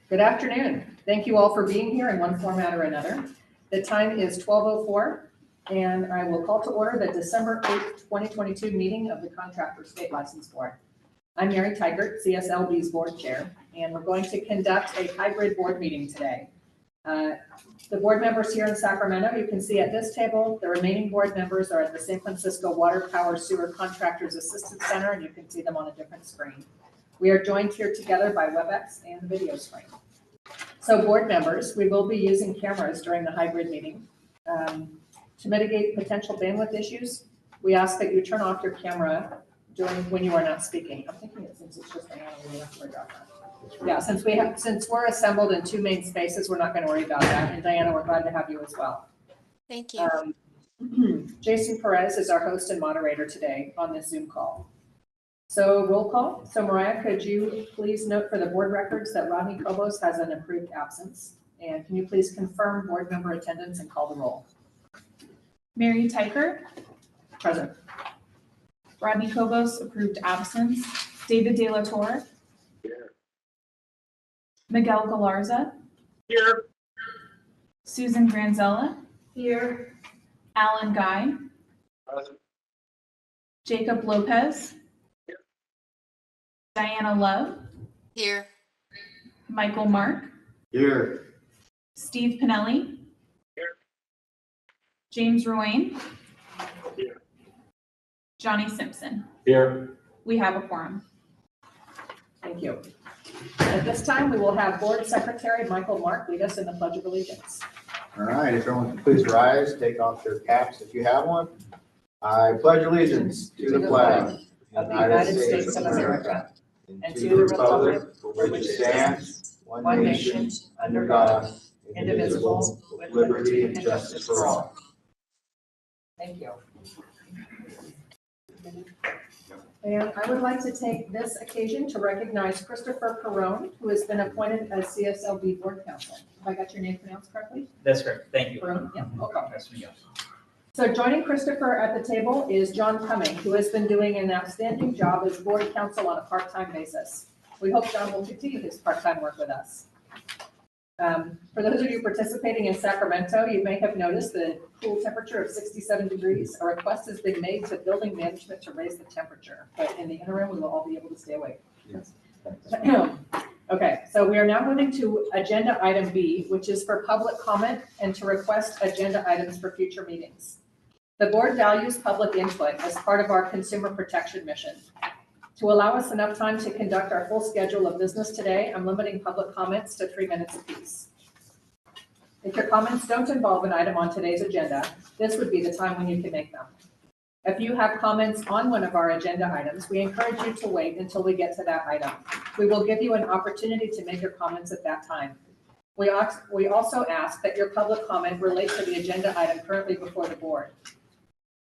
Good afternoon. Thank you all for being here in one format or another. The time is 12:04, and I will call to order the December 8th, 2022 meeting of the Contractors State License Board. I'm Mary Tygert, CSLB's board chair, and we're going to conduct a hybrid board meeting today. The board members here in Sacramento, you can see at this table. The remaining board members are at the San Francisco Water Power Sewer Contractors Assistance Center, and you can see them on a different screen. We are joined here together by WebEx and the video screen. So board members, we will be using cameras during the hybrid meeting. To mitigate potential bandwidth issues, we ask that you turn off your camera when you are not speaking. I'm thinking it since it's just Diana, we don't have to worry about that. Yeah, since we're assembled in two main spaces, we're not going to worry about that. And Diana, we're glad to have you as well. Thank you. Jason Perez is our host and moderator today on this Zoom call. So roll call. So Mariah, could you please note for the board records that Rodney Cobos has an approved absence? And can you please confirm board member attendance and call the roll? Mary Tygert. Present. Rodney Cobos, approved absence. David De La Torre. Here. Miguel Galarza. Here. Susan Granzella. Here. Alan Guy. Present. Jacob Lopez. Here. Diana Love. Here. Michael Mark. Here. Steve Pinelli. Here. James Ruane. Here. Johnny Simpson. Here. We have a quorum. Thank you. At this time, we will have Board Secretary Michael Mark lead us in the Pledge of Allegiance. All right, if everyone can please rise, take off their caps if you have one. I pledge allegiance to the flag of the United States of America and to the republic for which it stands, one nation, under God, indivisible, with liberty and justice for all. Thank you. And I would like to take this occasion to recognize Christopher Perone, who has been appointed as CSLB Board Counsel. Have I got your name pronounced correctly? That's correct. Thank you. Perone? Yeah, welcome. Nice to meet you. So joining Christopher at the table is John Cumming, who has been doing an outstanding job as board counsel on a part-time basis. We hope John will continue his part-time work with us. For those of you participating in Sacramento, you may have noticed the cool temperature of 67 degrees. A request has been made to building management to raise the temperature, but in the interim, we will all be able to stay awake. Yes. Okay, so we are now moving to agenda item B, which is for public comment and to request agenda items for future meetings. The board values public input as part of our consumer protection mission. To allow us enough time to conduct our full schedule of business today, I'm limiting public comments to 3 minutes apiece. If your comments don't involve an item on today's agenda, this would be the time when you can make them. If you have comments on one of our agenda items, we encourage you to wait until we get to that item. We will give you an opportunity to make your comments at that time. We also ask that your public comment relate to the agenda item currently before the board.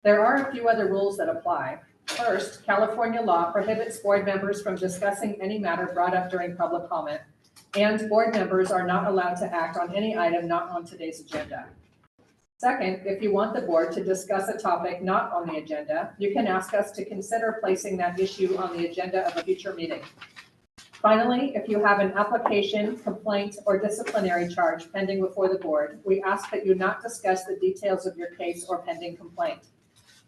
There are a few other rules that apply. First, California law prohibits board members from discussing any matter brought up during public comment, and board members are not allowed to act on any item not on today's agenda. Second, if you want the board to discuss a topic not on the agenda, you can ask us to consider placing that issue on the agenda of a future meeting. Finally, if you have an application, complaint, or disciplinary charge pending before the board, we ask that you not discuss the details of your case or pending complaint.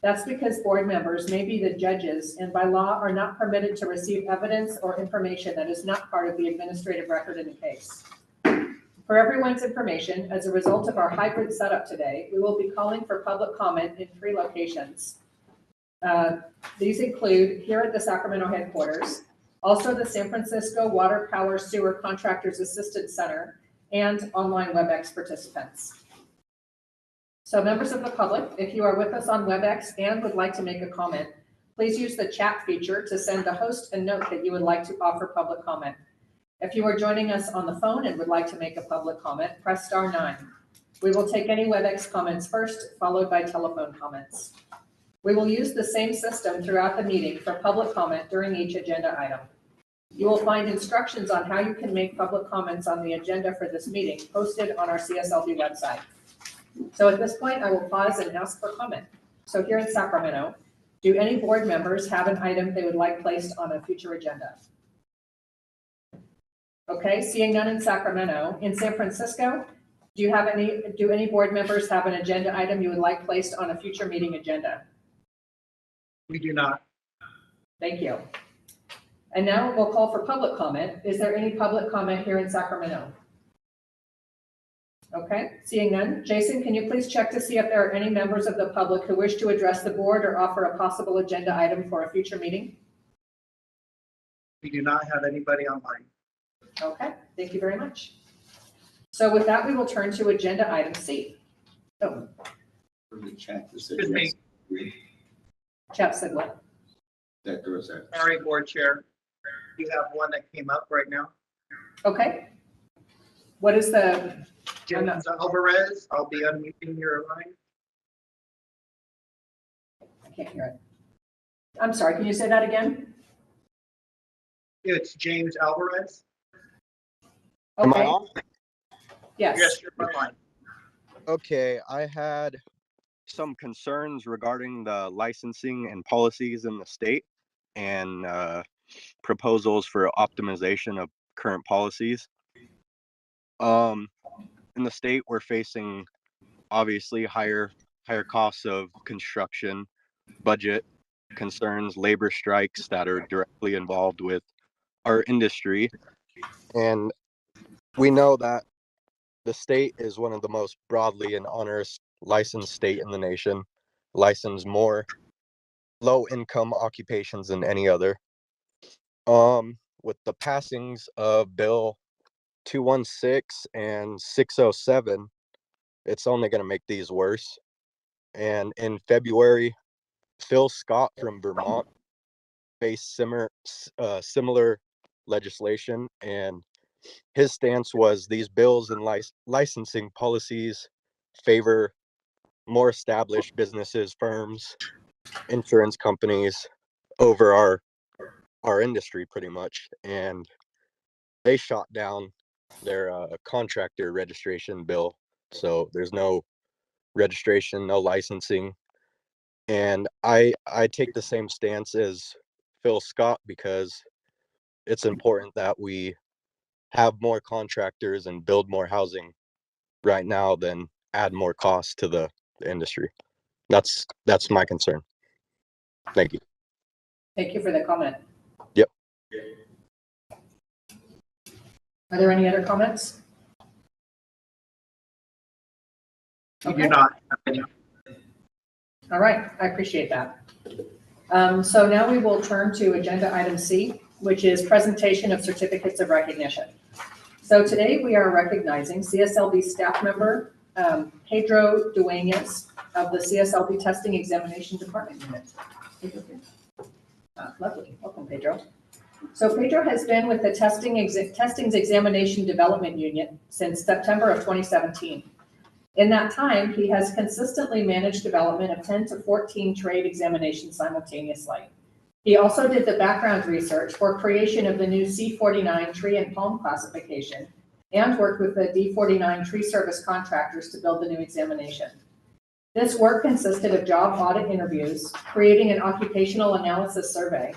That's because board members may be the judges and by law are not permitted to receive evidence or information that is not part of the administrative record in the case. For everyone's information, as a result of our hybrid setup today, we will be calling for public comment in 3 locations. These include here at the Sacramento headquarters, also the San Francisco Water Power Sewer Contractors Assistance Center, and online WebEx participants. So members of the public, if you are with us on WebEx and would like to make a comment, please use the chat feature to send the host a note that you would like to offer public comment. If you are joining us on the phone and would like to make a public comment, press *9. We will take any WebEx comments first, followed by telephone comments. We will use the same system throughout the meeting for public comment during each agenda item. You will find instructions on how you can make public comments on the agenda for this meeting posted on our CSLB website. So at this point, I will pause and ask for comment. So here in Sacramento, do any board members have an item they would like placed on a future agenda? Okay, seeing none in Sacramento. In San Francisco, do any board members have an agenda item you would like placed on a future meeting agenda? We do not. Thank you. And now we'll call for public comment. Is there any public comment here in Sacramento? Okay, seeing none. Jason, can you please check to see if there are any members of the public who wish to address the board or offer a possible agenda item for a future meeting? We do not have anybody online. Okay, thank you very much. So with that, we will turn to agenda item C. Oh, Excuse me. Jeff said what? Sorry, board chair. You have one that came up right now. Okay. What is the, James Alvarez, I'll be unmuting your line. I can't hear it. I'm sorry, can you say that again? It's James Alvarez. Am I Okay, on? yes. Yes, you're fine. Okay, I had some concerns regarding the licensing and policies in the state and proposals for optimization of current policies. In the state, we're facing obviously higher costs of construction, budget concerns, labor strikes that are directly involved with our industry. And we know that the state is one of the most broadly and onerous licensed state in the nation, licensed more low-income occupations than any other. With the passings of Bill 216 and 607, it's only going to make these worse. And in February, Phil Scott from Vermont faced similar legislation, and his stance was these bills and licensing policies favor more established businesses, firms, insurance companies over our industry pretty much. And they shot down their contractor registration bill. So there's no registration, no licensing. And I take the same stance as Phil Scott because it's important that we have more contractors and build more housing right now than add more costs to the industry. That's my concern. Thank you. Thank you for the comment. Yep. Are there any other comments? We Okay. do not have any. All right, I appreciate that. So now we will turn to agenda item C, which is presentation of certificates of recognition. So today we are recognizing CSLB staff member Pedro Dueñas of the CSLB Testing Examination Department Unit. Lovely, welcome Pedro. So Pedro has been with the Testings Examination Development Unit since September of 2017. In that time, he has consistently managed development of 10 to 14 trade examinations simultaneously. He also did the background research for creation of the new C49 tree and palm classification and worked with the D49 tree service contractors to build the new examination. This work consisted of job audit interviews, creating an occupational analysis survey,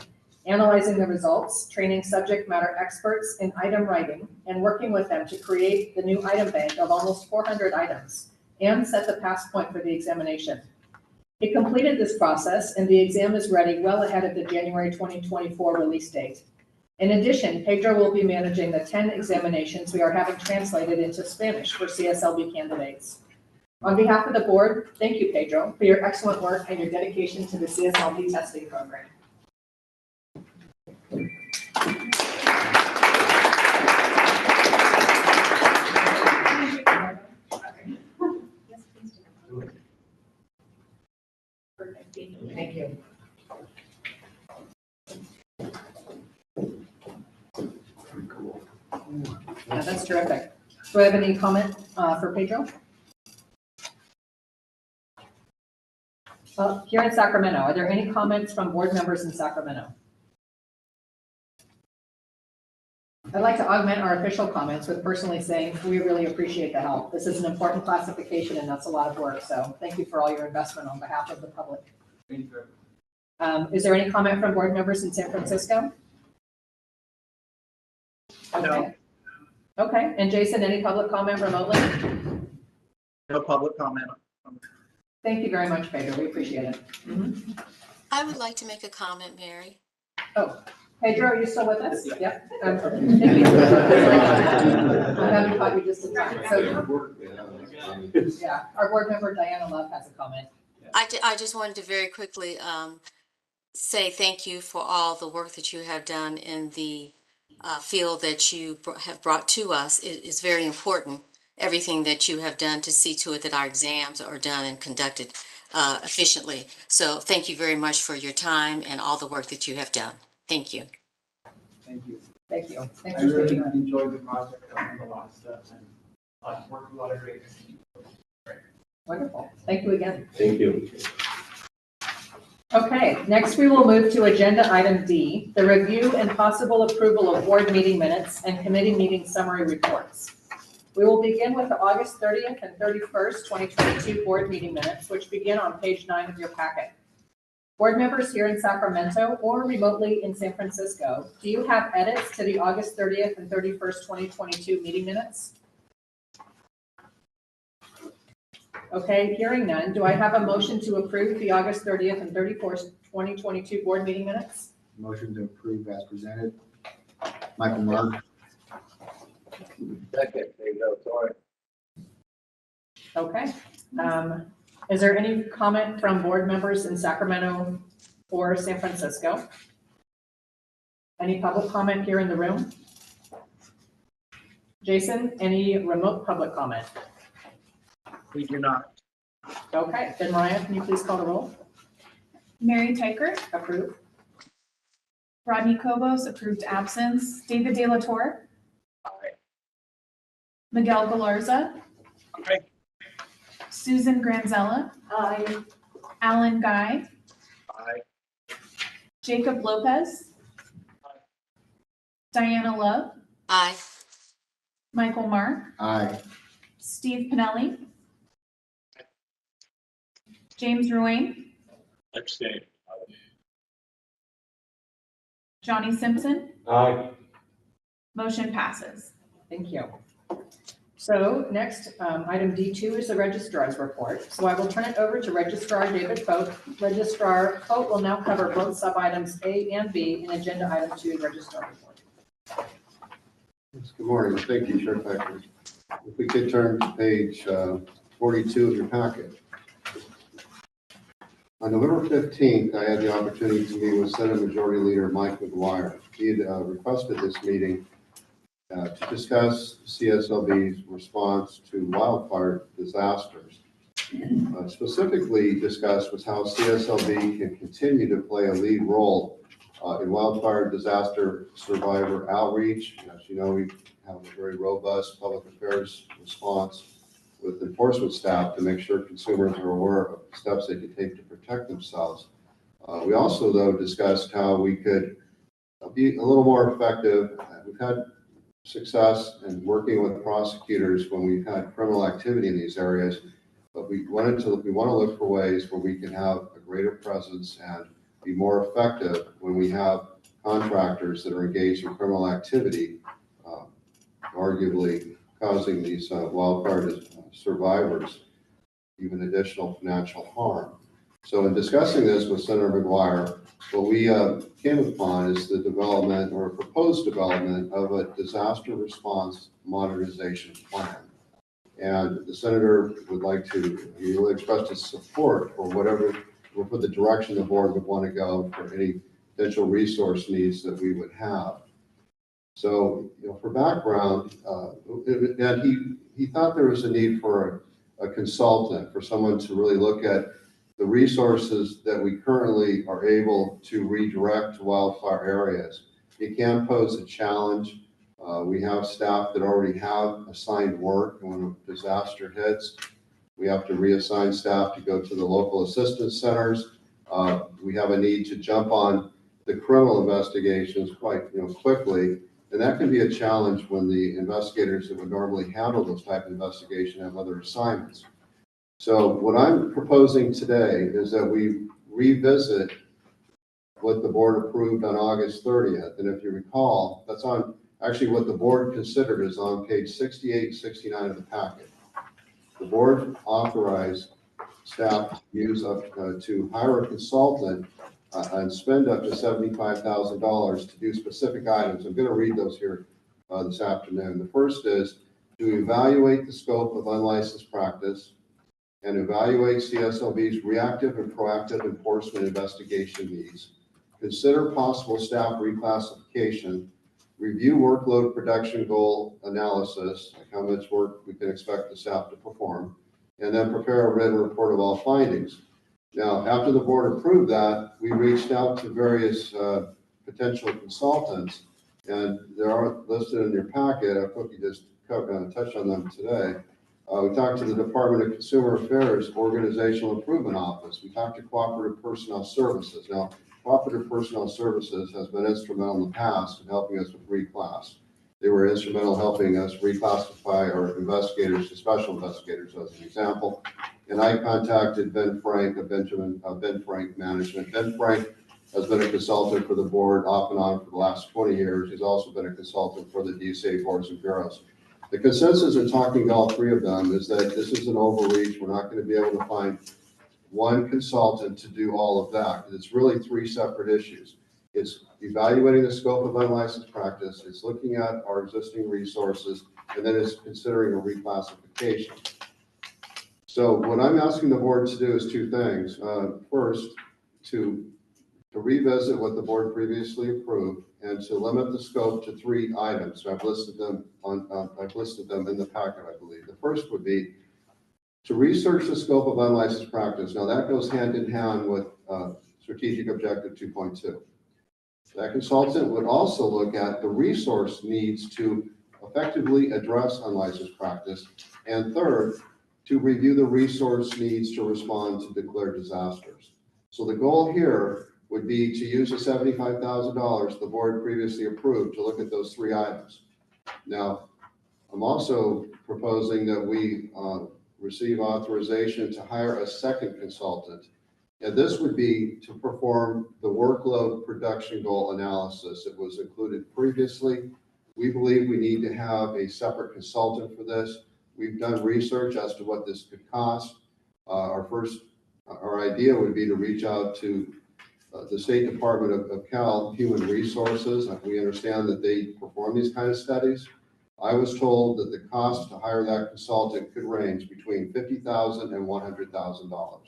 analyzing the results, training subject matter experts in item writing, and working with them to create the new item bank of almost 400 items and set the pass point for the examination. He completed this process and the exam is ready well ahead of the January 2024 release date. In addition, Pedro will be managing the 10 examinations we are having translated into Spanish for CSLB candidates. On behalf of the board, thank you, Pedro, for your excellent work and your dedication to the CSLB testing program. Thank you. Yeah, that's terrific. Do I have any comment for Pedro? Here in Sacramento, are there any comments from board members in Sacramento? I'd like to augment our official comments with personally saying we really appreciate the help. This is an important classification and that's a lot of work. So thank you for all your investment on behalf of the public. Is there any comment from board members in San Francisco? Okay. No. Okay, and Jason, any public comment remotely? No public comment. Thank you very much, Pedro. We appreciate it. I would like to make a comment, Mary. Oh, Pedro, are you still with us? Yeah. Yep. Thank you. I haven't caught you just in time. So, yeah, our board member Diana Love has a comment. I just wanted to very quickly say thank you for all the work that you have done in the field that you have brought to us. It is very important, everything that you have done to see to it that our exams are done and conducted efficiently. So thank you very much for your time and all the work that you have done. Thank you. Thank you. Thank you. Thanks I for really speaking up. enjoyed the project. I learned a lot of stuff and worked with a lot of great people. Wonderful. Thank you again. Thank you. Okay, next we will move to agenda item D, the review and possible approval of board meeting minutes and committee meeting summary reports. We will begin with the August 30th and 31st, 2022 board meeting minutes, which begin on page 9 of your packet. Board members here in Sacramento or remotely in San Francisco, do you have edits to the August 30th and 31st, 2022 meeting minutes? Okay, hearing none, do I have a motion to approve the August 30th and 31st, 2022 board meeting minutes? Motion to approve as presented. Michael Mark. Second, there you go, sorry. Okay. Is there any comment from board members in Sacramento or San Francisco? Any public comment here in the room? Jason, any remote public comment? We do not. Okay, then Mariah, can you please call the roll? Mary Tyker, Approve. Rodney Cobos, approved absence. David De La Torre, Aye. Miguel Galarza, Aye. Susan Granzella, Aye. Alan Guy, Aye. Jacob Lopez, Diana Love, Aye. Michael Mark, Aye. Steve Pinelli, James Ruane, Abstain. Johnny Simpson. Aye. Motion passes. Thank you. So next, item D2 is the registrar's report. So I will turn it over to Registrar David Fote. Registrar Fote will now cover both sub-items A and B in agenda item 2, registrar report. Good morning. Thank you, Chair Patrick. If we could turn to page 42 of your packet. On November 15th, I had the opportunity to meet with Senate Majority Leader Mike McGuire. He had requested this meeting to discuss CSLB's response to wildfire disasters. Specifically discussed was how CSLB can continue to play a lead role in wildfire disaster survivor outreach. As you know, we have a very robust public affairs response with enforcement staff to make sure consumers are aware of steps they can take to protect themselves. We also, though, discussed how we could be a little more effective. We've had success in working with prosecutors when we've had criminal activity in these areas, but we want to look for ways where we can have a greater presence and be more effective when we have contractors that are engaged in criminal activity, arguably causing these wildfire survivors even additional financial harm. So in discussing this with Senator McGuire, what we came upon is the development or proposed development of a disaster response modernization plan. And the senator would like to, he really expressed his support for whatever, for the direction the board would want to go for any potential resource needs that we would have. So, for background, and he thought there was a need for a consultant, for someone to really look at the resources that we currently are able to redirect to wildfire areas. It can pose a challenge. We have staff that already have assigned work, and when a disaster hits, we have to reassign staff to go to the local assistance centers. We have a need to jump on the criminal investigations quite quickly, and that can be a challenge when the investigators that would normally handle those type of investigations have other assignments. So what I'm proposing today is that we revisit what the board approved on August 30th. And if you recall, that's on Actually, what the board considered is on page 68 and 69 of the packet. The board authorized staff to use to hire a consultant and spend up to $75,000 to do specific items. I'm going to read those here this afternoon. The first is to evaluate the scope of unlicensed practice and evaluate CSLB's reactive and proactive enforcement investigation needs. Consider possible staff reclassification, review workload production goal analysis, like how much work we can expect the staff to perform, and then prepare a written report of all findings. Now, after the board approved that, we reached out to various potential consultants, and they are listed in your packet. I hope you just touched on them today. We talked to the Department of Consumer Affairs Organizational Improvement Office. We talked to Cooperative Personnel Services. Now, Cooperative Personnel Services has been instrumental in the past in helping us with reclass. They were instrumental helping us reclassify our investigators to special investigators, as an example. And I contacted Ben Frank of Ben Frank Management. Ben Frank has been a consultant for the board off and on for the last 20 years. He's also been a consultant for the DSA boards and bureaus. The consensus in talking to all three of them is that this is an overreach. We're not going to be able to find one consultant to do all of that. It's really three separate issues. It's evaluating the scope of unlicensed practice, it's looking at our existing resources, and then it's considering a reclassification. So what I'm asking the board to do is two things. First, to revisit what the board previously approved and to limit the scope to 3 items. I've listed them in the packet, I believe. The first would be to research the scope of unlicensed practice. Now that goes hand in hand with strategic objective 2.2. That consultant would also look at the resource needs to effectively address unlicensed practice. And third, to review the resource needs to respond to declared disasters. So the goal here would be to use the $75,000 the board previously approved to look at those 3 items. Now, I'm also proposing that we receive authorization to hire a second consultant. And this would be to perform the workload production goal analysis. It was included previously. We believe we need to have a separate consultant for this. We've done research as to what this could cost. Our idea would be to reach out to the State Department of Cal Human Resources. We understand that they perform these kind of studies. I was told that the cost to hire that consultant could range between $50,000 and $100,000.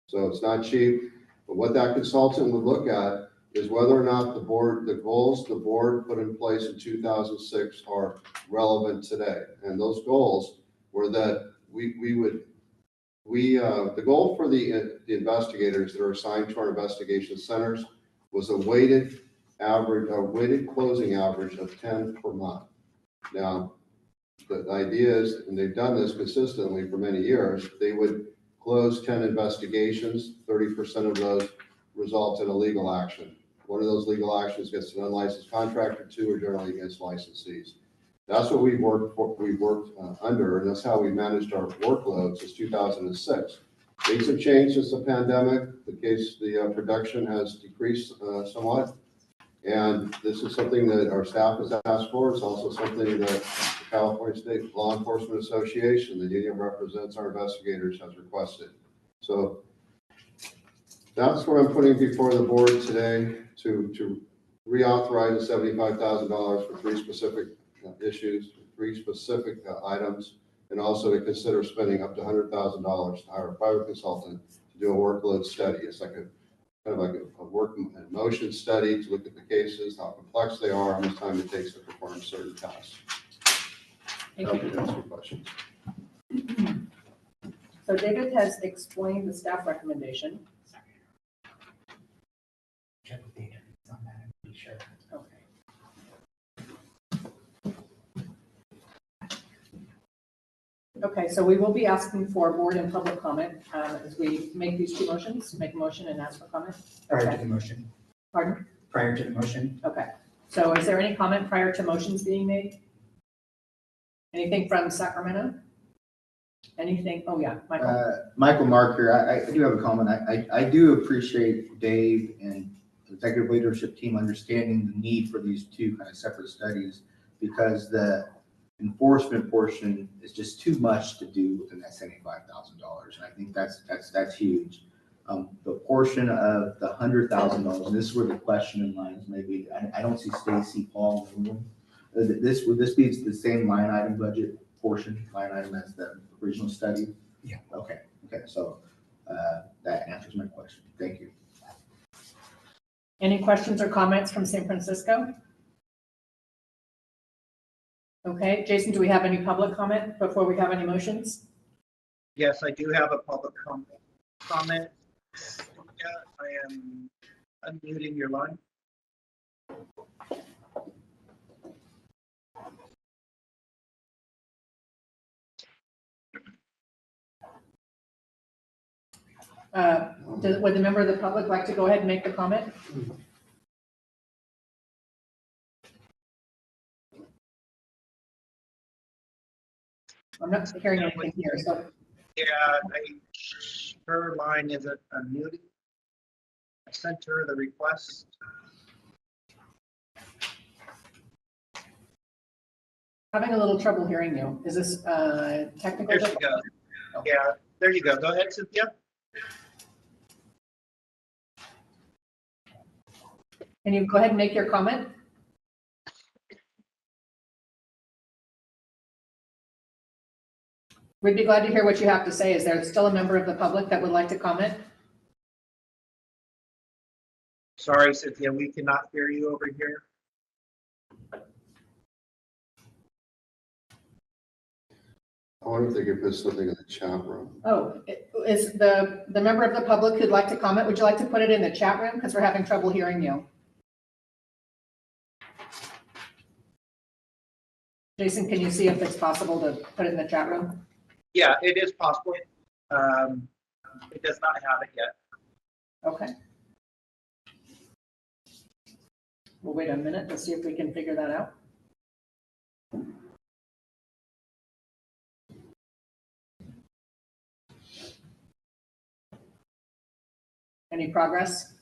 So it's not cheap, but what that consultant would look at is whether or not the goals the board put in place in 2006 are relevant today. And those goals were that the goal for the investigators that are assigned to our investigation centers was a weighted closing average of 10 per month. Now, the idea is, and they've done this consistently for many years, they would close 10 investigations, 30% of those result in a legal action. One of those legal actions gets an unlicensed contractor, 2 are generally against licensees. That's what we've worked under, and that's how we managed our workload since 2006. Things have changed since the pandemic. The production has decreased somewhat, and this is something that our staff has asked for. It's also something that the California State Law Enforcement Association, the union represents our investigators, has requested. So that's what I'm putting before the board today to reauthorize the $75,000 for 3 specific issues, 3 specific items, and also to consider spending up to $100,000 to hire a private consultant to do a workload study. It's like a work and motion study to look at the cases, how complex they are, how much time it takes to perform certain tasks. Thank you. Answer questions. So David has explained the staff recommendation. Check with data on that, I'm pretty sure. Okay. Okay, so we will be asking for board and public comment as we make these 2 motions, make a motion and ask for comment. Prior Okay. to the motion, Pardon? prior to the motion. Okay, so is there any comment prior to motions being made? Anything from Sacramento? Anything? Oh, yeah, Michael. Michael Marker, I do have a comment. I do appreciate Dave and the executive leadership team understanding the need for these 2 kind of separate studies. because the enforcement portion is just too much to do within that $75,000. And I think that's huge. The portion of the $100,000, and this is where the question in line is maybe, I don't see Stacy, Paul, in the room. Would this be the same line item budget portion, line item as the original study? Yeah. Okay, so that answers my question. Thank you. Any questions or comments from San Francisco? Okay, Jason, do we have any public comment before we have any motions? Yes, I do have a public comment. Yeah, I am unmuting your line. Would the member of the public like to go ahead and make the comment? I'm not hearing anything here, so. Yeah, her line isn't unmuted. I sent her the request. Having a little trouble hearing you. Is this technical? There she goes. Yeah, there you go. Go ahead, Cynthia. Can you go ahead and make your comment? We'd be glad to hear what you have to say. Is there still a member of the public that would like to comment? Sorry, Cynthia, we cannot hear you over here. I wonder if they could put something in the chat room. Oh, is the member of the public who'd like to comment, would you like to put it in the chat room? Because we're having trouble hearing you. Jason, can you see if it's possible to put it in the chat room? Yeah, it is possible. It does not have it yet. Okay. We'll wait a minute to see if we can figure that out. Any progress?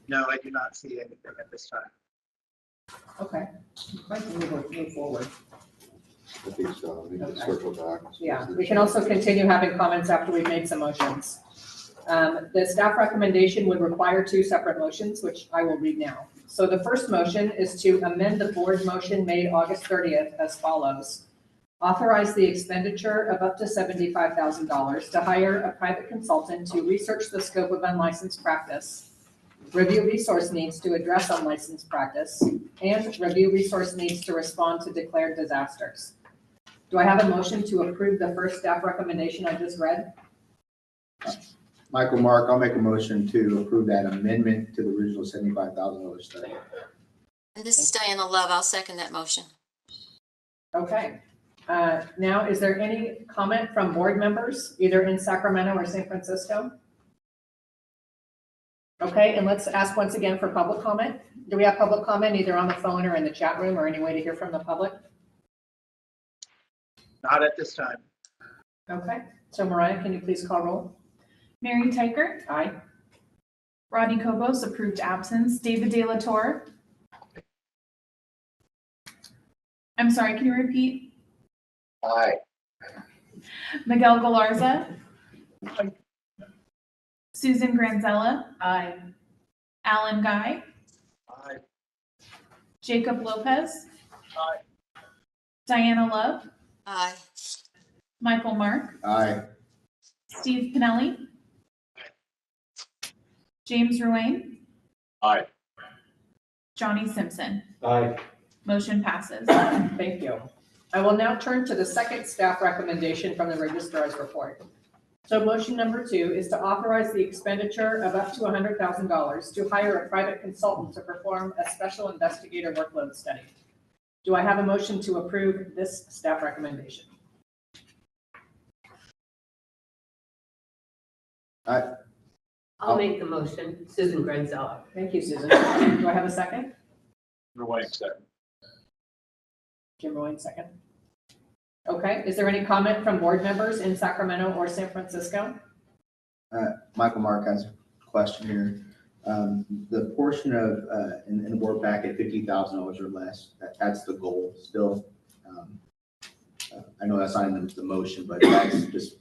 No, I do not see anything at this time. Okay. I can move forward. I think so. We can Okay. circle back. Yeah, we can also continue having comments after we've made some motions. The staff recommendation would require two separate motions, which I will read now. So the first motion is to amend the board motion made August 30th as follows. Authorize the expenditure of up to $75,000 to hire a private consultant to research the scope of unlicensed practice, review resource needs to address unlicensed practice, and review resource needs to respond to declared disasters. Do I have a motion to approve the first staff recommendation I just read? Michael Mark, I'll make a motion to approve that amendment to the original $75,000 study. And this is Diana Love. I'll second that motion. Okay. Now, is there any comment from board members, either in Sacramento or San Francisco? Okay, and let's ask once again for public comment. Do we have public comment either on the phone or in the chat room or any way to hear from the public? Not at this time. Okay, so Mariah, can you please call roll? Mary Tyker, Aye. Rodney Kobos, approved absence. David De La Torre. I'm sorry, can you repeat? Aye. Miguel Galarza. Susan Granzella. Aye. Alan Guy. Aye. Jacob Lopez. Aye. Diana Love. Aye. Michael Mark. Aye. Steve Pinelli. James Ruane. Aye. Johnny Simpson. Aye. Motion passes. Thank you. I will now turn to the second staff recommendation from the registrar's report. So motion number 2 is to authorize the expenditure of up to $100,000 to hire a private consultant to perform a special investigator workload study. Do I have a motion to approve this staff recommendation? I'll make the motion. Susan Granzella. Thank you, Susan. Do I have a second? Wait, second. Jim Rowan, second. Okay, is there any comment from board members in Sacramento or San Francisco? Michael Mark has a question here. The portion of, in the board packet, $50,000 or less, that's the goal still. I know that's not in the motion, but that's just,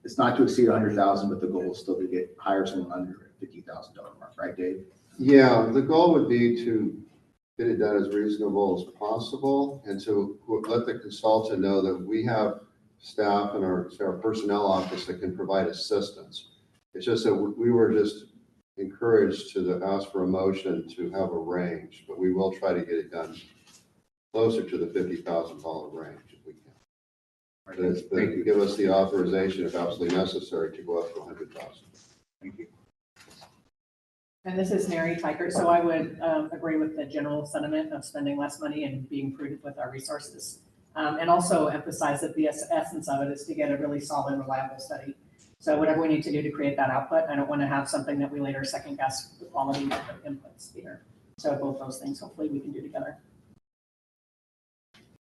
it's not to exceed 100,000, but the goal is still to get hire someone under $50,000 mark, right, Dave? Yeah, the goal would be to get it done as reasonable as possible and to let the consultant know that we have staff in our personnel office that can provide assistance. It's just that we were just encouraged to ask for a motion to have a range, but we will try to get it done closer to the $50,000 range if we can. But they can give us the authorization if absolutely necessary to go up to 100,000. Thank you. And this is Mary Tykert, so I would agree with the general sentiment of spending less money and being prudent with our resources. And also emphasize that the essence of it is to get a really solid, reliable study. So whatever we need to do to create that output, I don't want to have something that we later second guess the quality of the inputs either. So both those things, hopefully we can do together.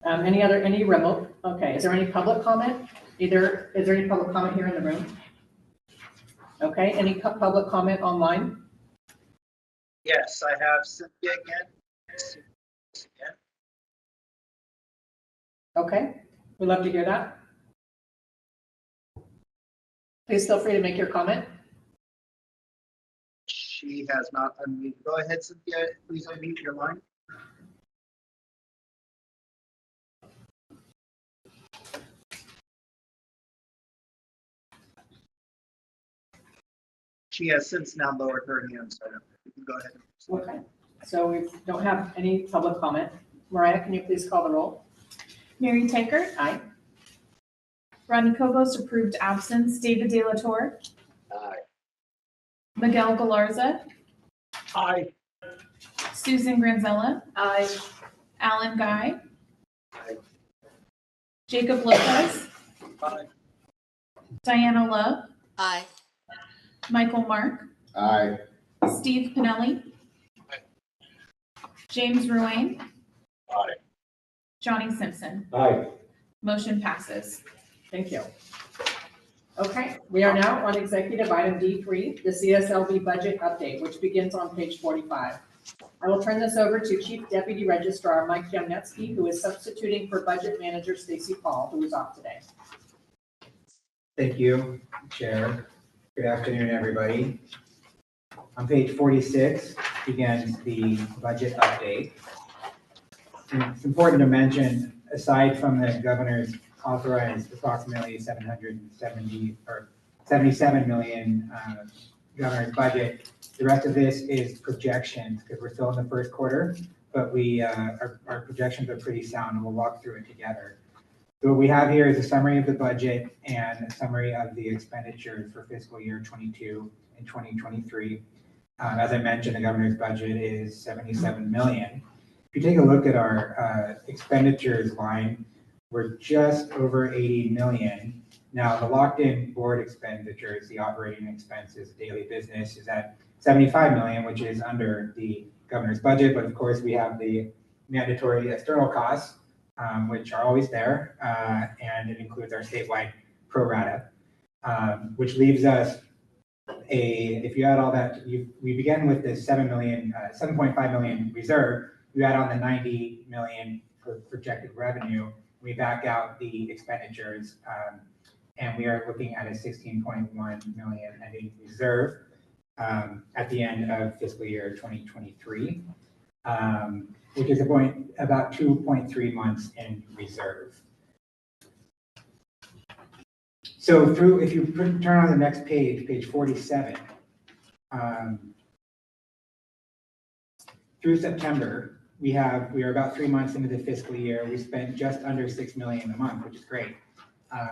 Any remote? Okay, is there any public comment? Is there any public comment here in the room? Okay, any public comment online? Yes, I have Cynthia again. Okay, we'd love to hear that. Please feel free to make your comment. She has not unmuted. Go ahead, Cynthia. Please unmute your line. She has since now lowered her hand, so you can go ahead. Okay, so we don't have any public comment. Mariah, can you please call the roll? Mary Tykert, Aye. Rodney Cobos approved absence. David De La Torre, Aye. Miguel Galarza, Aye. Susan Granzella, Aye. Alan Guy, Aye. Jacob Lopez, Aye. Diana Love, Aye. Michael Mark, Aye. Steve Pinelli, James Ruane, Aye. Johnny Simpson. Aye. Motion passes. Thank you. Okay, we are now on executive item D3, the CSLB budget update, which begins on page 45. I will turn this over to Chief Deputy Registrar Mike Jamnetsky, who is substituting for Budget Manager Stacy Paul, who is off today. Thank you, Chair. Good afternoon, everybody. On page 46 begins the budget update. It's important to mention, aside from the governor's authorized approximately 77 million governor's budget, the rest of this is projections because we're still in the first quarter, but our projections are pretty sound and we'll walk through it together. So what we have here is a summary of the budget and a summary of the expenditures for fiscal year 22 and 2023. As I mentioned, the governor's budget is 77 million. If you take a look at our expenditures line, we're just over 80 million. Now, the locked-in board expenditures, the operating expenses, daily business is at 75 million, which is under the governor's budget. But of course, we have the mandatory external costs, which are always there, and it includes our statewide pro rata, which leaves us if you add all that, we begin with the 7.5 million reserve. You add on the 90 million for projected revenue. We back out the expenditures, and we are looking at a 16.1 million ending reserve at the end of fiscal year 2023. Which is about 2.3 months in reserve. So if you turn on the next page, page 47, through September, we are about 3 months into the fiscal year. We spent just under 6 million a month, which is great.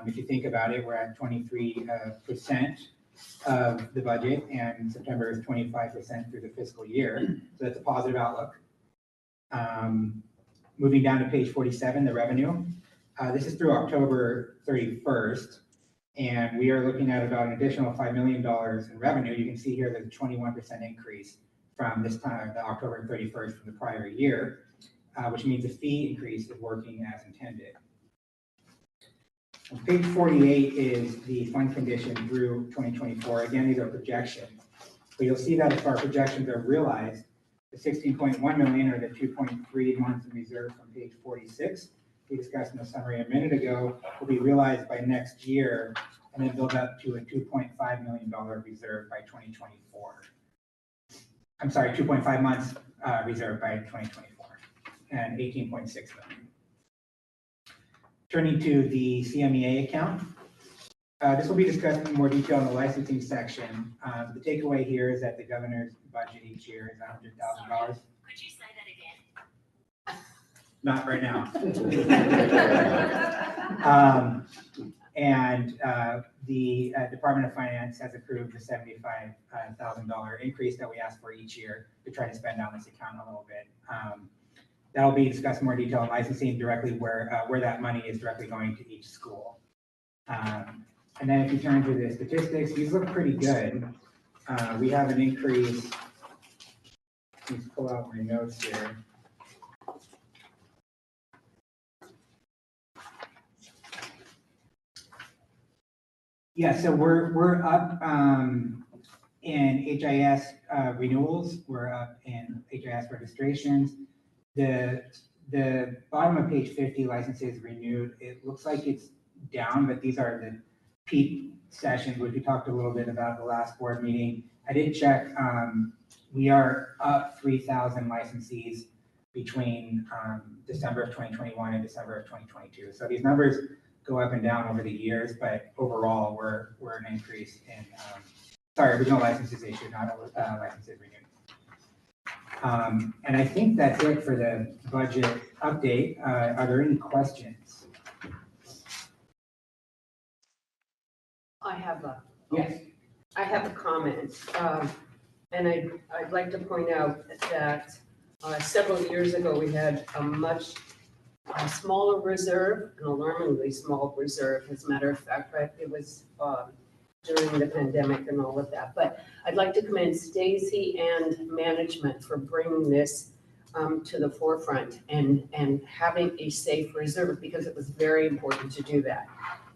If you think about it, we're at 23% of the budget, and September is 25% through the fiscal year. So that's a positive outlook. Moving down to page 47, the revenue. This is through October 31st, and we are looking at about an additional $5 million in revenue. You can see here there's a 21% increase from this time, the October 31st from the prior year, which means the fee increase is working as intended. Page 48 is the fund condition through 2024. Again, these are projections. But you'll see that if our projections are realized, the 16.1 million or the 2.3 months in reserve from page 46, we discussed in the summary a minute ago, will be realized by next year and then build up to a $2.5 million reserve by 2024. I'm sorry, 2.5 months reserve by 2024 and 18.6 million. Turning to the CMEA account. This will be discussed in more detail in the licensing section. The takeaway here is that the governor's budget each year is $100,000. Could you say that again? Not right now. The Department of Finance has approved the $75,000 increase that we ask for each year to try to spend down this account a little bit. That'll be discussed in more detail in licensing directly where that money is directly going to each school. And then if you turn to the statistics, these look pretty good. We have an increase. Let's pull out my notes here. Yeah, so we're up in HIS renewals. We're up in HIS registrations. The bottom of page 50 licenses renewed. It looks like it's down, but these are the peak sessions, which we talked a little bit about the last board meeting. I did check. We are up 3,000 licensees between December of 2021 and December of 2022. So these numbers go up and down over the years, but overall we're an increase in original licenses issued, not licenses renewed. And I think that's it for the budget update. Are there any questions? I have a. Yes. I have a comment. And I'd like to point out that several years ago, we had a much smaller reserve, an alarmingly small reserve, as a matter of fact, right? It was during the pandemic and all of that. But I'd like to commend Stacy and management for bringing this to the forefront and having a safe reserve, because it was very important to do that.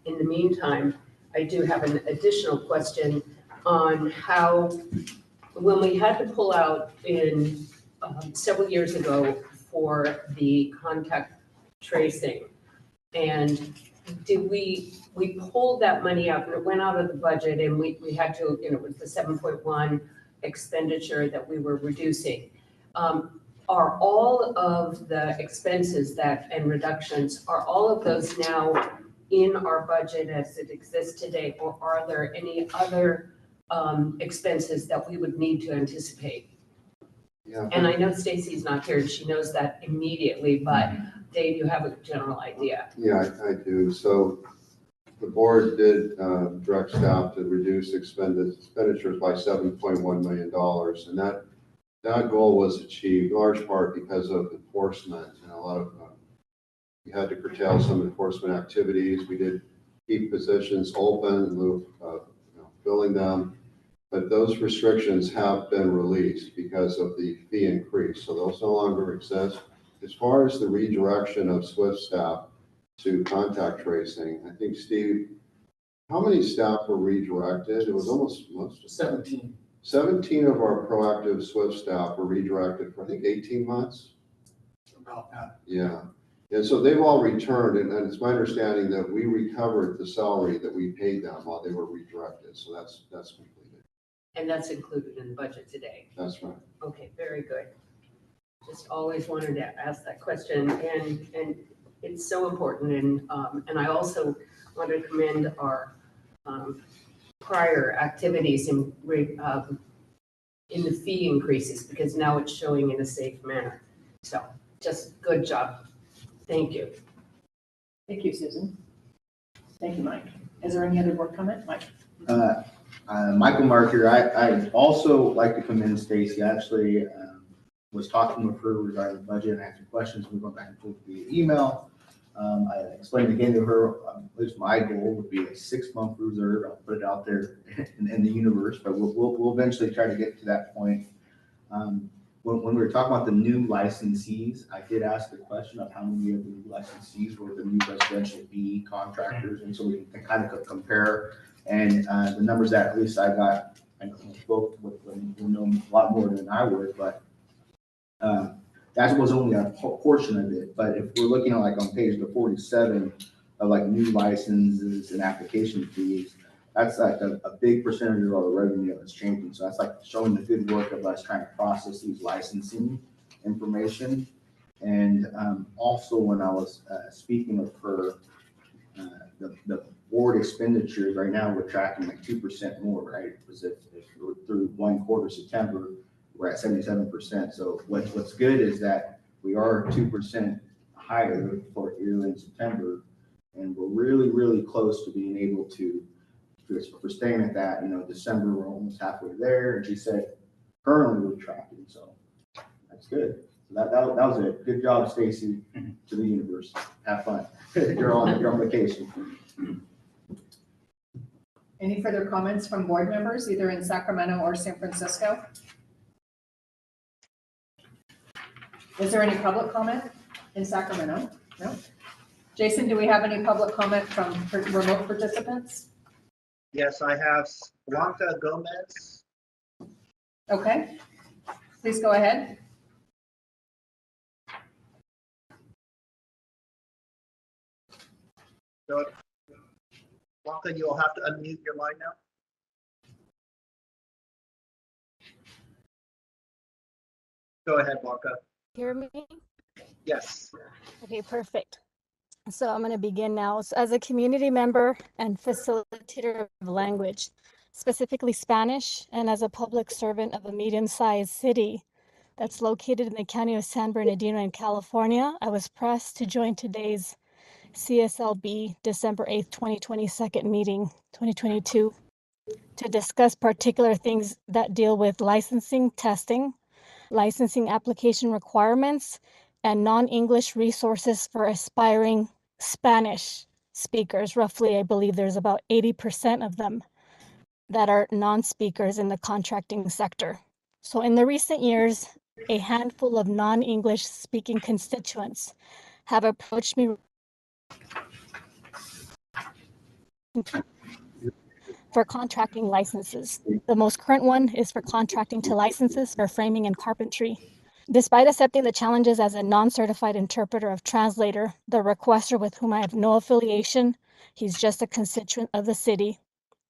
In the meantime, I do have an additional question on how, when we had to pull out in several years ago for the contact tracing, and did we pulled that money out and it went out of the budget, and we had to, it was the 7.1 expenditure that we were reducing. Are all of the expenses and reductions, are all of those now in our budget as it exists today, or are there any other expenses that we would need to anticipate? Yeah. And I know Stacy's not here, and she knows that immediately, but Dave, you have a general idea. Yeah, I do. So the board did direct staff to reduce expenditures by $7.1 million. And that goal was achieved in large part because of enforcement, and a lot of, we had to curtail some enforcement activities. We did keep positions open in lieu of filling them. But those restrictions have been released because of the fee increase. So those no longer exist. As far as the redirection of SWIFT staff to contact tracing, I think, Steve, how many staff were redirected? It was almost 17. 17 of our proactive SWIFT staff were redirected for, I think, 18 months. About that. Yeah. And so they've all returned, and it's my understanding that we recovered the salary that we paid them while they were redirected. So that's completed. And that's included in the budget today. That's right. Okay, very good. Just always wanted to ask that question, and it's so important. And I also want to commend our prior activities in the fee increases, because now it's showing in a safe manner. So just good job. Thank you. Thank you, Susan. Thank you, Mike. Is there any other board comment, Mike? Michael Mark here. I'd also like to commend Stacy. I actually was talking with her regarding the budget and answering questions. We went back and forth via email. I explained again to her, at least my goal would be a 6-month reserve. I'll put it out there in the universe, but we'll eventually try to get to that point. When we were talking about the new licensees, I did ask the question of how many of the new licensees were the new residential B contractors, and so we can kind of compare. And the numbers that at least I I spoke with them, who know a lot more than I would, but that was only a portion of it. But if we're looking at like on page 47 of like new licenses and application fees, that's like a big percentage of all the revenue that's changing. So that's like showing the good work of us trying to process these licensing information. And also when I was speaking with her, the board expenditures right now, we're tracking like 2% more, right? Because if we're through one quarter September, we're at 77%. So what's good is that we are 2% higher for yearly in September. And we're really, really close to being able to, if we're staying at that, December, we're almost halfway there. And she said, currently we're tracking. So that's good. So that was a good job, Stacy, to the universe. Have fun. You're on vacation. Any further comments from board members, either in Sacramento or San Francisco? Is there any public comment in Sacramento? No. Jason, do we have any public comment from remote participants? Yes, I have Blanca Gomez. Okay, please go ahead. So, Blanca, you'll have to unmute your line now. Go ahead, Blanca. Hear me? Yes. Okay, perfect. So I'm going to begin now. So as a community member and facilitator of language, specifically Spanish, and as a public servant of a medium-sized city that's located in the county of San Bernardino in California, I was pressed to join today's CSLB December 8th, 2022, to discuss particular things that deal with licensing, testing, licensing application requirements, and non-English resources for aspiring Spanish speakers. Roughly, I believe there's about 80% of them that are non-speakers in the contracting sector. So in the recent years, a handful of non-English speaking constituents have approached me for contracting licenses. The most current one is for contracting to licenses for framing and carpentry. Despite accepting the challenges as a non-certified interpreter of translator, the requester, with whom I have no affiliation, he's just a constituent of the city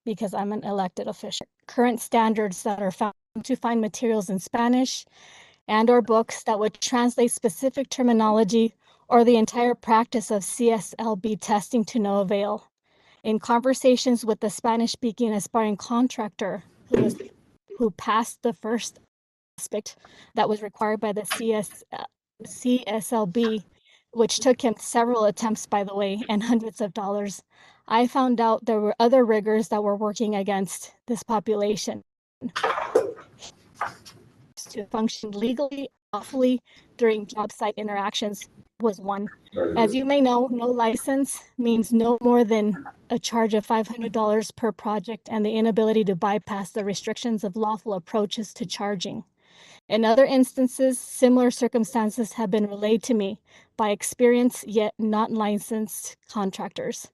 because I'm an elected official. Current standards that are found to find materials in Spanish and/or books that would translate specific terminology or the entire practice of CSLB testing to no avail. In conversations with the Spanish-speaking aspiring contractor who passed the first aspect that was required by the CSLB, which took him several attempts, by the way, and hundreds of dollars, I found out there were other riggers that were working against this population to function legally, lawfully during job site interactions was one. As you may know, no license means no more than a charge of $500 per project and the inability to bypass the restrictions of lawful approaches to charging. In other instances, similar circumstances have been relayed to me by experienced yet not licensed contractors.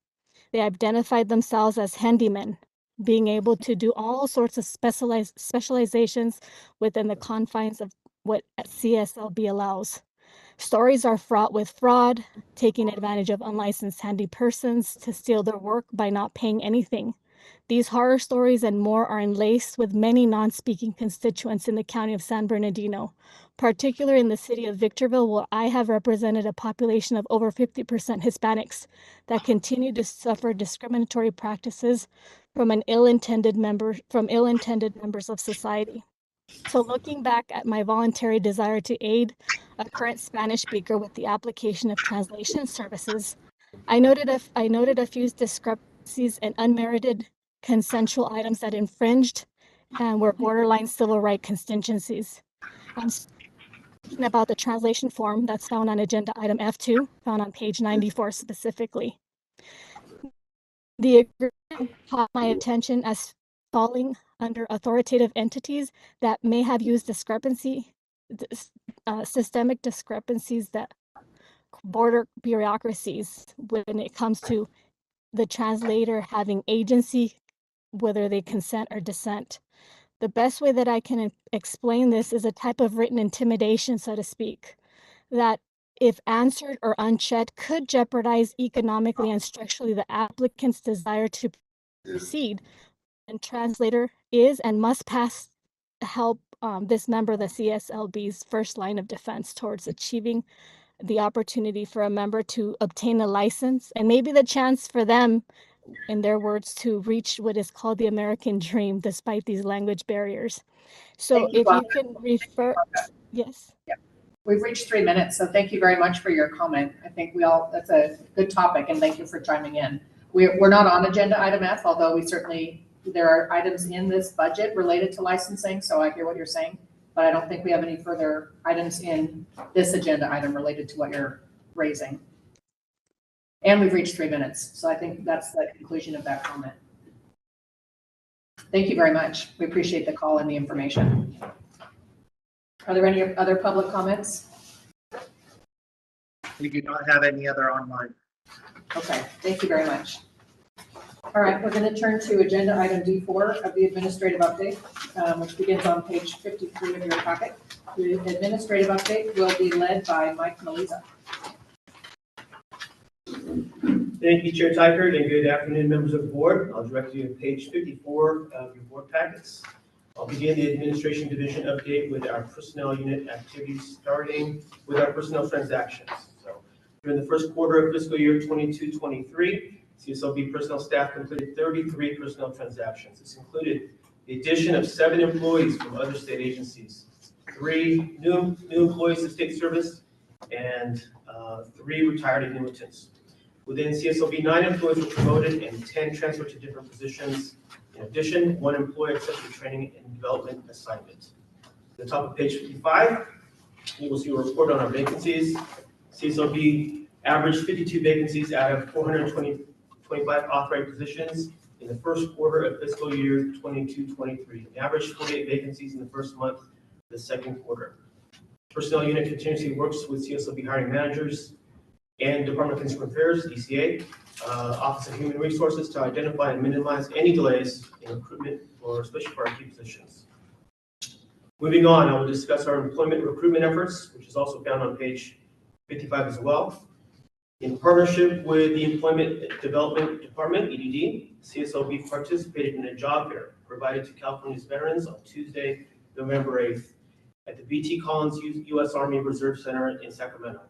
They identified themselves as handymen, being able to do all sorts of specializations within the confines of what CSLB allows. Stories are fraught with fraud, taking advantage of unlicensed handy persons to steal their work by not paying anything. These horror stories and more are enlaced with many non-speaking constituents in the county of San Bernardino, particularly in the city of Victorville, where I have represented a population of over 50% Hispanics that continue to suffer discriminatory practices from ill-intended members of society. So looking back at my voluntary desire to aid a current Spanish speaker with the application of translation services, I noted a few discrepancies and unmerited consensual items that infringed and were borderline civil rights contingencies. I'm speaking about the translation form that's found on agenda item F2, found on page 94 specifically. The agreement caught my attention as falling under authoritative entities that may have used systemic discrepancies that border bureaucracies when it comes to the translator having agency, whether they consent or dissent. The best way that I can explain this is a type of written intimidation, so to speak, that if answered or unchecked could jeopardize economically and structurally the applicant's desire to proceed. And translator is and must pass help this member of the CSLB's first line of defense towards achieving the opportunity for a member to obtain a license and maybe the chance for them, in their words, to reach what is called the American dream despite these language barriers. So Thank you, if you can refer, yes. We've reached 3 minutes, so thank you very much for your comment. I think that's a good topic, and thank you for chiming in. We're not on agenda item F, although there are items in this budget related to licensing, so I hear what you're saying, but I don't think we have any further items in this agenda item related to what you're raising. And we've reached 3 minutes, so I think that's the conclusion of that comment. Thank you very much. We appreciate the call and the information. Are there any other public comments? We do not have any other online. Okay, thank you very much. All right, we're going to turn to agenda item D4 of the administrative update, which begins on page 53 of your packet. The administrative update will be led by Mike Maliza. Thank you, Chair Tykert, and good afternoon, members of the board. I'll direct you to page 54 of your board packets. I'll begin the administration division update with our personnel unit activities, starting with our personnel transactions. So during the first quarter of fiscal year 22-23, CSLB personnel staff completed 33 personnel transactions. This included the addition of 7 employees from other state agencies, 3 new employees to state service, and 3 retired annuitants. Within CSLB, 9 employees were promoted and 10 transferred to different positions. In addition, 1 employee accepted a training and development assignment. At the top of page 55, you will see a report on our vacancies. CSLB averaged 52 vacancies out of 425 authorized positions in the first quarter of fiscal year 22-23. An average 48 vacancies in the first month of the second quarter. Personnel unit continuously works with CSLB hiring managers and Department of Consumer Affairs, DCA, Office of Human Resources to identify and minimize any delays in recruitment, especially for our key positions. Moving on, I will discuss our employment recruitment efforts, which is also found on page 55 as well. In partnership with the Employment Development Department, EDD, CSLB participated in a job fair provided to California's veterans on Tuesday, November 8th at the B.T. Collins U.S. Army Reserve Center in Sacramento.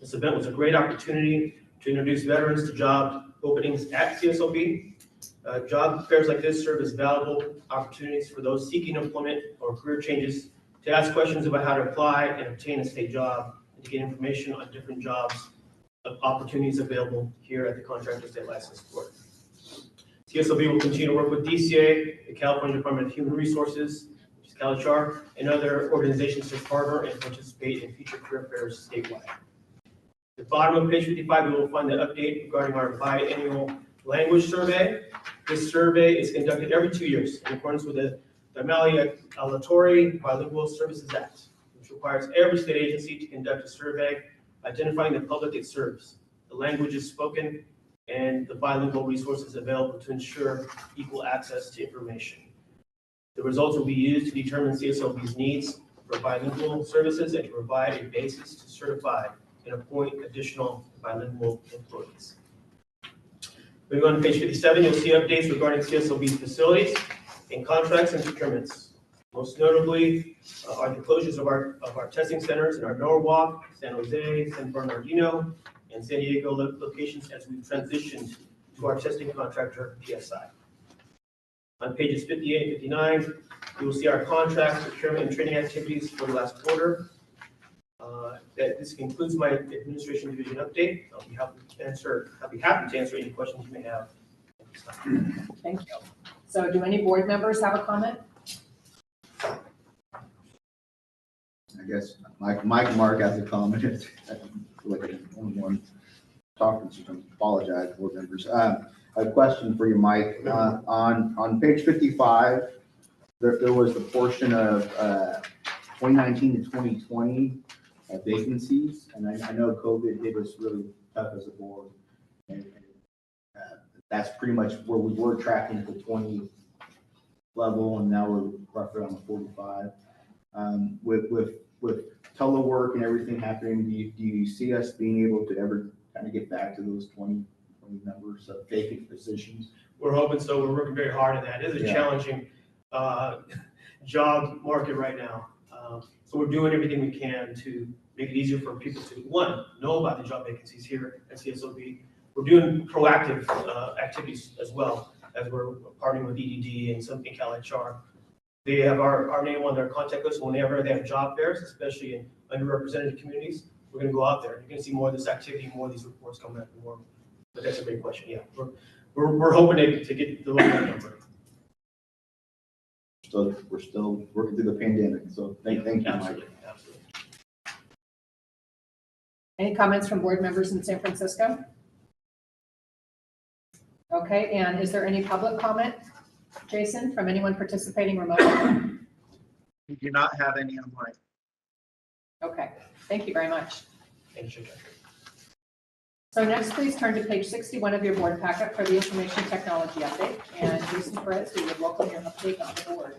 This event was a great opportunity to introduce veterans to job openings at CSLB. Job fairs like this serve as valuable opportunities for those seeking employment or career changes to ask questions about how to apply and obtain a state job and to get information on different jobs opportunities available here at the Contractors State License Board. CSLB will continue to work with DCA, the California Department of Human Resources, which is CalHR, and other organizations to partner and participate in future career fairs statewide. At the bottom of page 55, we will find the update regarding our biannual language survey. This survey is conducted every 2 years in accordance with the Aleatory Bilingual Services Act, which requires every state agency to conduct a survey identifying the public it serves, the languages spoken, and the bilingual resources available to ensure equal access to information. The results will be used to determine CSLB's needs for bilingual services and to provide a basis to certify and appoint additional bilingual employees. Moving on to page 57, you'll see updates regarding CSLB's facilities and contracts and procurements. Most notably are the closures of our testing centers in our Norwalk, San Jose, San Bernardino, and San Diego locations as we've transitioned to our testing contractor, PSI. On pages 58 and 59, you will see our contracts, procurement, and training activities for the last quarter. This concludes my administration division update. I'll be happy to answer any questions you may have. Thank you. So do any board members have a comment? I guess Mike Mark has a comment. Like one talking, so I apologize, board members. A question for you, Mike. On page 55, there was the portion of 2019 to 2020 vacancies, and I know COVID hit us really tough as a board, and that's pretty much where we were tracking the level, and now we're roughly on the 45. With telework and everything happening, do you see us being able to ever kind of get back to those 20 numbers of vacant positions? We're hoping so. We're working very hard on that. It is a challenging job market right now. So we're doing everything we can to make it easier for people to, one, know about the job vacancies here at CSLB. We're doing proactive activities as well, as we're partnering with EDD and some Cal HR. They have our name on their contact list whenever they have job fairs, especially in underrepresented communities. We're going to go out there. You're going to see more of this activity, more of these reports coming out more. But that's a great question. Yeah, we're hoping to get the lower number. So we're still working through the pandemic. So thank you, Absolutely, Mike. absolutely. Any comments from board members in San Francisco? Okay, and is there any public comment, Jason, from anyone participating remotely? We do not have any online. Okay, thank you very much. Thank you. So next, please turn to page 61 of your board packet for the information technology update. And Jason Perez, we would welcome your update on the board.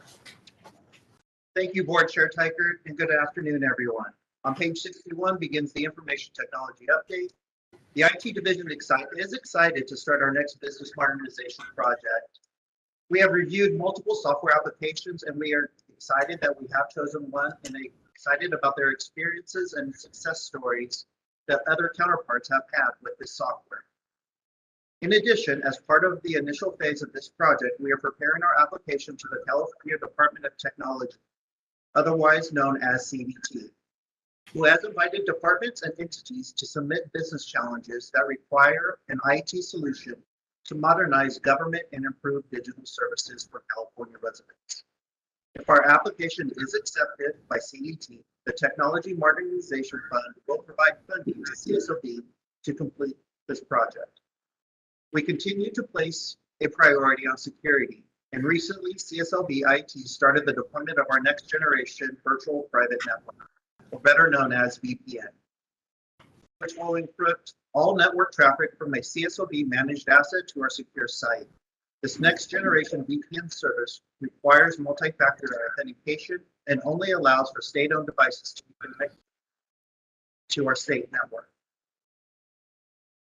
Thank you, Board Chair Tykert, and good afternoon, everyone. On page 61 begins the information technology update. The IT division is excited to start our next business modernization project. We have reviewed multiple software applications, and we are excited that we have chosen one, and excited about their experiences and success stories that other counterparts have had with this software. In addition, as part of the initial phase of this project, we are preparing our application to the California Department of Technology, otherwise known as CDT, who has invited departments and entities to submit business challenges that require an IT solution to modernize government and improve digital services for California residents. If our application is accepted by CDT, the Technology Modernization Fund will provide funding to CSLB to complete this project. We continue to place a priority on security, and recently CSLB IT started the deployment of our next generation virtual private network, or better known as VPN, which will encrypt all network traffic from a CSLB managed asset to our secure site. This next generation VPN service requires multi-factor authentication and only allows for state-owned devices to be connected to our state network.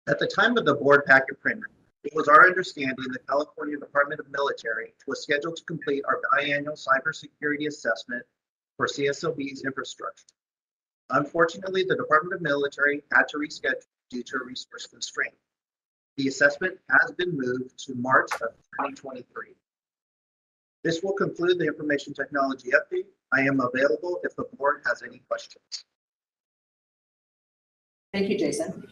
At the time of the board packet printing, it was our understanding the California Department of Military was scheduled to complete our biannual cybersecurity assessment for CSLB's infrastructure. Unfortunately, the Department of Military had to reschedule due to a resource constraint. The assessment has been moved to March of 2023. This will conclude the information technology update. I am available if the board has any questions. Thank you, Jason.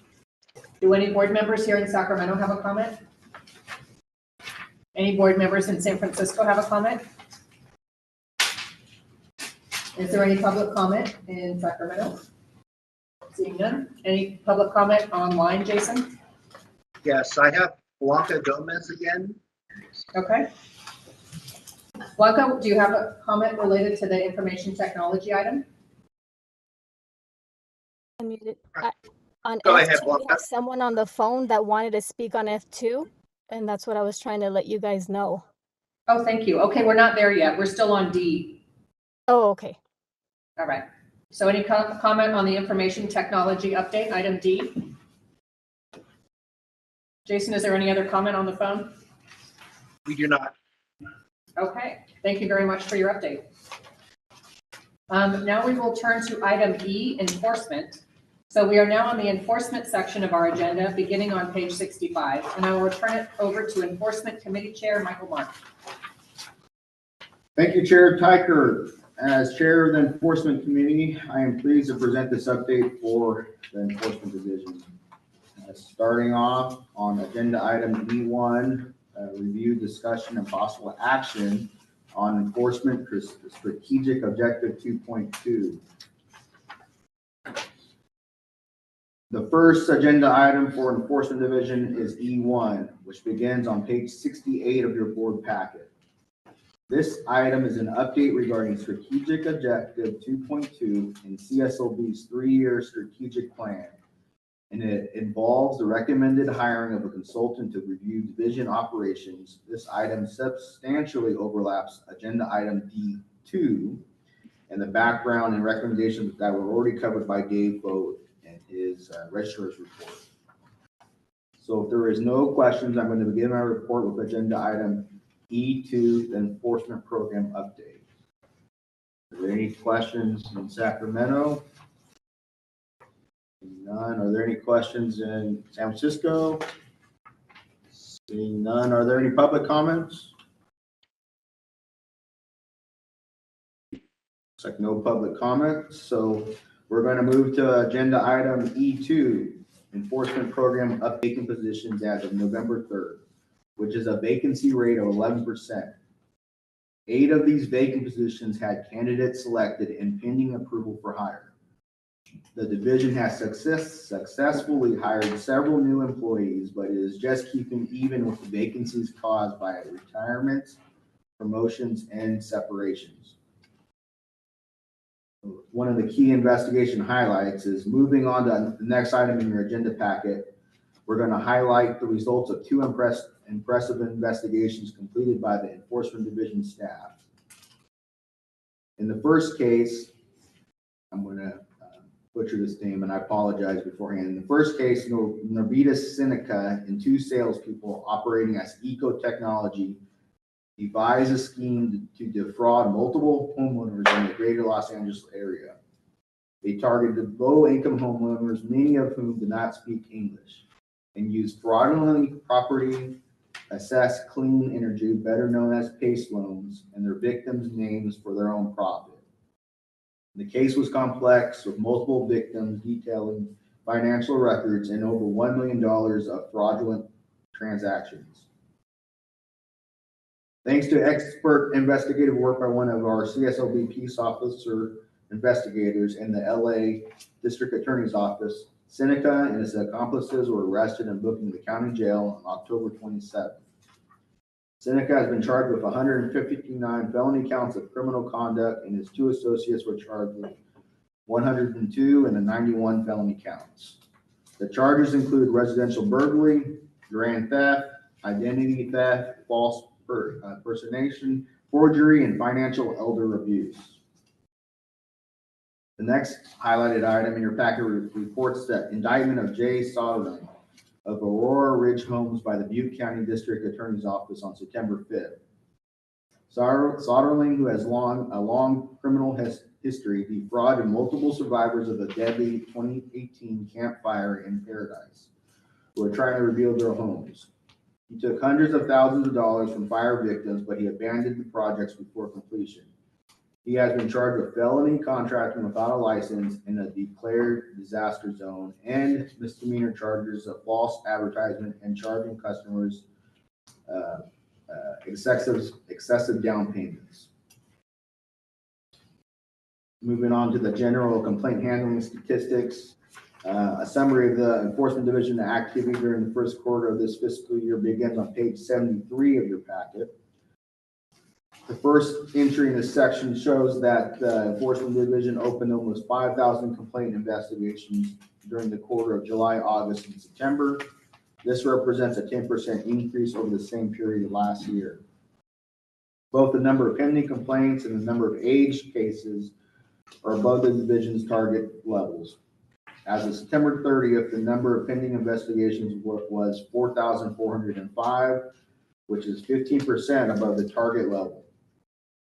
Do any board members here in Sacramento have a comment? Any board members in San Francisco have a comment? Is there any public comment in Sacramento? Seeing none. Any public comment online, Jason? Yes, I have Blanca Gomez again. Okay. Blanca, do you have a comment related to the information technology item? Unmuted. On Go ahead, F2, we Blanca. have someone on the phone that wanted to speak on F2, and that's what I was trying to let you guys know. Oh, thank you. Okay, we're not there yet. We're still on D. Oh, okay. All right. So any comment on the information technology update, item D? Jason, is there any other comment on the phone? We do not. Okay, thank you very much for your update. Now we will turn to item E, enforcement. So we are now on the enforcement section of our agenda, beginning on page 65, and I will return it over to Enforcement Committee Chair Michael Mark. Thank you, Chair Tykert. As Chair of the Enforcement Committee, I am pleased to present this update for the Enforcement Division. Starting off on agenda item E1, review, discussion, and possible action on enforcement strategic objective 2.2. The first agenda item for Enforcement Division is E1, which begins on page 68 of your board packet. This item is an update regarding strategic objective 2.2 in CSLB's 3-year strategic plan. and it involves the recommended hiring of a consultant to review division operations. This item substantially overlaps agenda item D2 and the background and recommendations that were already covered by Dave Boat in his registrar's report. So if there is no questions, I'm going to begin my report with agenda item E2, the enforcement program update. Are there any questions in Sacramento? None. Are there any questions in San Francisco? Seeing none. Are there any public comments? Looks like no public comments. So we're going to move to agenda item E2, enforcement program updating positions as of November 3rd, which is a vacancy rate of 11%. 8 of these vacant positions had candidates selected and pending approval for hire. The division has successfully hired several new employees, but it is just keeping even with the vacancies caused by retirements, promotions, and separations. One of the key investigation highlights is moving on to the next item in your agenda packet. We're going to highlight the results of 2 impressive investigations completed by the Enforcement Division staff. In the first case, I'm going to butcher this name, and I apologize beforehand. In the first case, Norvita Seneca and 2 salespeople operating as Eco Technology devised a scheme to defraud multiple homeowners in the greater Los Angeles area. They targeted low-income homeowners, many of whom did not speak English, and used fraudulently property assessed clean energy, better known as PACE loans, and their victims' names for their own profit. The case was complex, with multiple victims detailing financial records and over $1 million of fraudulent transactions. Thanks to expert investigative work by one of our CSLB peace officer investigators in the LA District Attorney's Office, Seneca and his accomplices were arrested and booked in the county jail on October 27th. Seneca has been charged with 159 felony counts of criminal conduct, and his 2 associates were charged with 102 and 91 felony counts. The charges include residential burglary, grand theft, identity theft, false impersonation, forgery, and financial elder abuse. The next highlighted item in your packet reports that indictment of Jay Soderling of Aurora Ridge Homes by the Butte County District Attorney's Office on September 5th. Soderling, who has a long criminal history, defrauded multiple survivors of the deadly 2018 Camp Fire in Paradise, who are trying to rebuild their homes. He took hundreds of thousands of dollars from fire victims, but he abandoned the projects before completion. He has been charged with felony contracting without a license in a declared disaster zone and misdemeanor charges of false advertisement and charging customers excessive down payments. Moving on to the general complaint handling statistics. A summary of the Enforcement Division activity during the first quarter of this fiscal year begins on page 73 of your packet. The first entry in this section shows that the Enforcement Division opened almost 5,000 complaint investigations during the quarter of July, August, and September. This represents a 10% increase over the same period last year. Both the number of pending complaints and the number of aged cases are above the division's target levels. As of September 30th, the number of pending investigations was 4,405, which is 15% above the target level.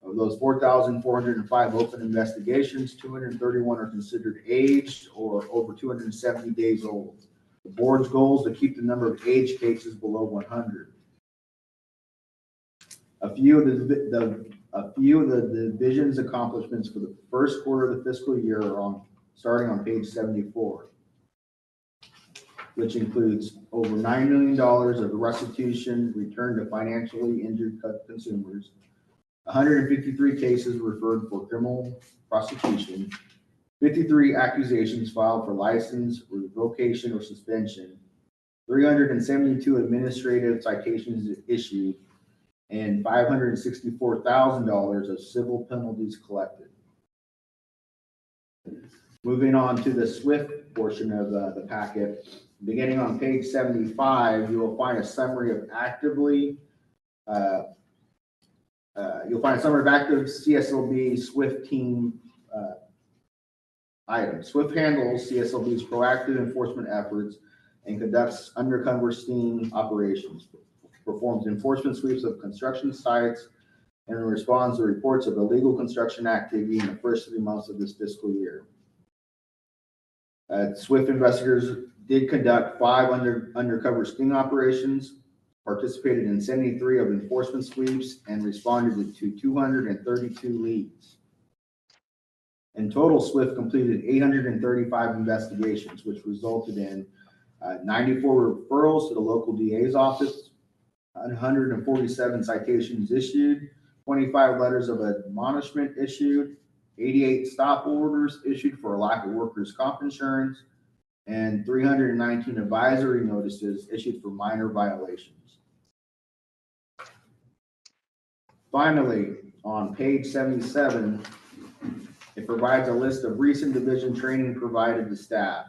Of those 4,405 open investigations, 231 are considered aged or over 270 days old. The board's goal is to keep the number of aged cases below 100. A few of the division's accomplishments for the first quarter of the fiscal year are starting on page 74, which includes over $9 million of restitution returned to financially injured consumers, 153 cases referred for criminal prosecution, 53 accusations filed for license, revocation, or suspension, 372 administrative citations issued, and $564,000 of civil penalties collected. Moving on to the SWIFT portion of the packet, beginning on page 75, you will find a summary of active CSLB SWIFT team items. SWIFT handles CSLB's proactive enforcement efforts and conducts undercover sting operations, performs enforcement sweeps of construction sites, and responds to reports of illegal construction activity in the first 3 months of this fiscal year. SWIFT investigators did conduct 5 undercover sting operations, participated in 73 of enforcement sweeps, and responded to 232 leads. In total, SWIFT completed 835 investigations, which resulted in 94 referrals to the local DA's office, 147 citations issued, 25 letters of admonishment issued, 88 stop orders issued for lack of workers' comp insurance, and 319 advisory notices issued for minor violations. Finally, on page 77, it provides a list of recent division training provided to staff.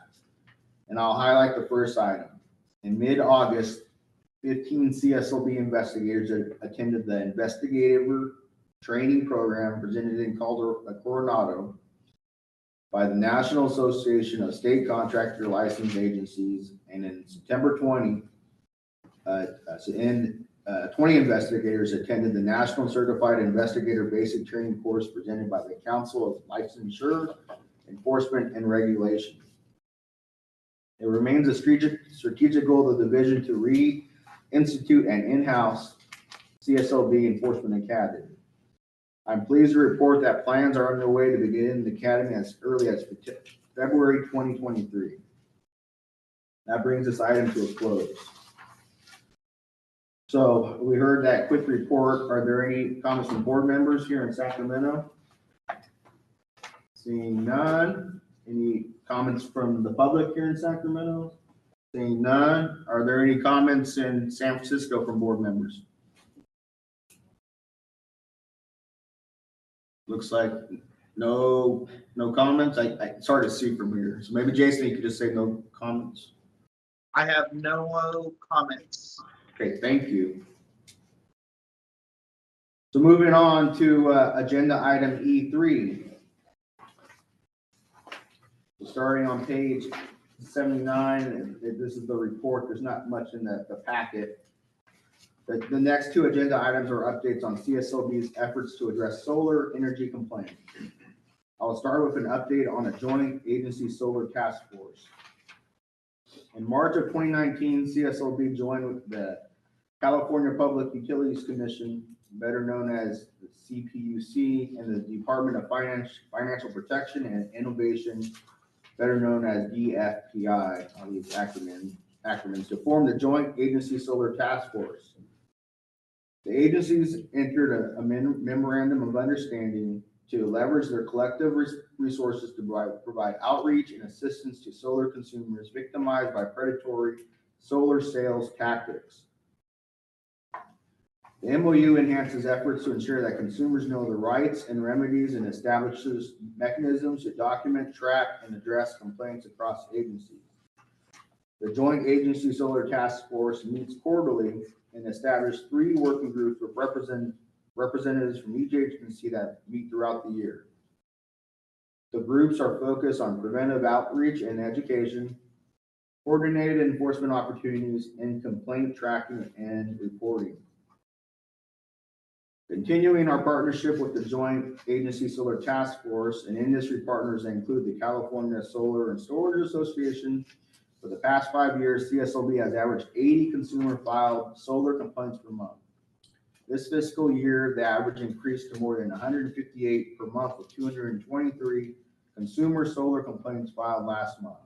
And I'll highlight the first item. In mid-August, 15 CSLB investigators attended the investigative training program presented in Coronado by the National Association of State Contractor Licensed Agencies, and in September 20, 20 investigators attended the National Certified Investigator Basic Training course presented by the Council of Licensure, Enforcement, and Regulation. It remains a strategic goal of the division to re-institute an in-house CSLB Enforcement Academy. I'm pleased to report that plans are underway to begin the academy as early as February 2023. That brings this item to a close. So we heard that quick report. Are there any comments from board members here in Sacramento? Seeing none. Any comments from the public here in Sacramento? Seeing none. Are there any comments in San Francisco from board members? Looks like no comments. It's hard to see from here. So maybe Jason, you could just say no comments. I have no comments. Okay, thank you. So moving on to agenda item E3. So starting on page 79, this is the report. There's not much in the packet. The next 2 agenda items are updates on CSLB's efforts to address solar energy complaints. I'll start with an update on a joint agency solar task force. In March of 2019, CSLB joined with the California Public Utilities Commission, better known as the CPUC, and the Department of Financial Protection and Innovation, better known as DFPI, on these acronyms, to form the Joint Agency Solar Task Force. The agencies entered a memorandum of understanding to leverage their collective resources to provide outreach and assistance to solar consumers victimized by predatory solar sales tactics. The MOU enhances efforts to ensure that consumers know the rights and remedies and establishes mechanisms to document, track, and address complaints across agencies. The Joint Agency Solar Task Force meets quarterly and established 3 working groups with representatives from each agency that meet throughout the year. The groups are focused on preventive outreach and education, coordinated enforcement opportunities, and complaint tracking and reporting. Continuing our partnership with the Joint Agency Solar Task Force and industry partners that include the California Solar and Storage Association, for the past 5 years, CSLB has averaged 80 consumer-filed solar complaints per month. This fiscal year, the average increased to more than 158 per month, with 223 consumer solar complaints filed last month.